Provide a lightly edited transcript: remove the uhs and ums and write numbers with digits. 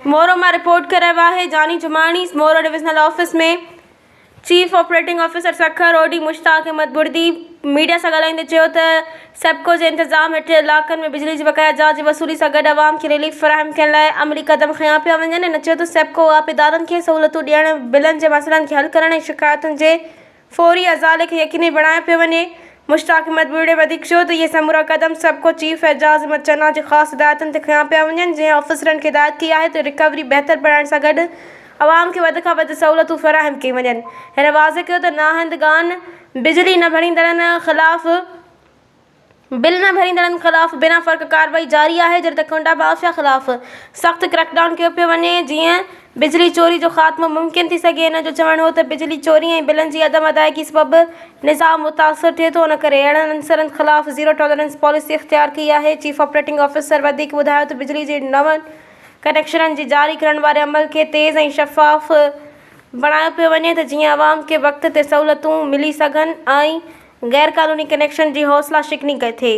मोरो मां रिपोर्ट करे रहियो आहे जानी जुमानी मोरो डिविजनल ऑफिस में चीफ ऑपरेटिंग ऑफिसर सखर ओडी मुश्ताक अहमद बुर्दी मीडिया से ॻाल्हाईंदे चयो त सेप्को जे इंतज़ाम हेठि इलाक़नि में बिजली जी बकाया जांच वसूली सां गॾु आवाम खे रिलीफ फ़राहम करण लाइ अमली क़दम खयां पिया वञनि। हिन चयो त सेप्को आप इदारनि खे सहूलियतूं ॾियण बिलनि जे मसइलनि खे हल करण ऐं शिकायतुनि जे फौरी अज़ाले खे यकीनी बणायो पियो वञे। मुश्ताक अहमद बुर्दी वधीक चयो त इहे समूरा क़दम सेप्को चीफ एजाज़ अहमद चन्ना जी ख़ासि हिदायतुनि ते खयां पिया वञनि, जंहिं ऑफिसरनि खे हिदायत की आहे त रिकवरी बहितर बणाइण सां गॾु आवाम खे वधि खां वधि सहूलियतूं फ़राहम कयूं वञनि। हिन वाज़े कयो त नाहंदगान बिजली न भरींदड़नि ख़िलाफ़ बिना फ़र्क़ कार्रवाई जारी आहे, जॾहिं त कुंडा माफ़िया ख़िलाफ़ सख़्तु क्रैकडाउन कयो पियो वञे जीअं बिजली चोरी जो ख़ात्मो मुमकिन थी सघे। हिन जो चवणु हो त बिजली चोरी ऐं बिलनि जी अदम अदायगी सबबि निज़ाम मुतासिर थिए थो, इन करे अहिड़नि अंसरनि ख़िलाफ़ ज़ीरो टॉलरेंस पॉलिसी इख़्तियार कई आहे। चीफ ऑपरेटिंग ऑफिसर वधीक ॿुधायो त बिजली जे नवनि कनेक्शननि जी जारी करण वारे अमल खे तेज़ ऐं शफ़ाफ़ बणायो पियो वञे त जीअं आवाम खे वक़्त ते सहूलियतूं मिली सघनि ऐं गैर क़ानूनी कनेक्शन जी हौसला शिकनी थिए।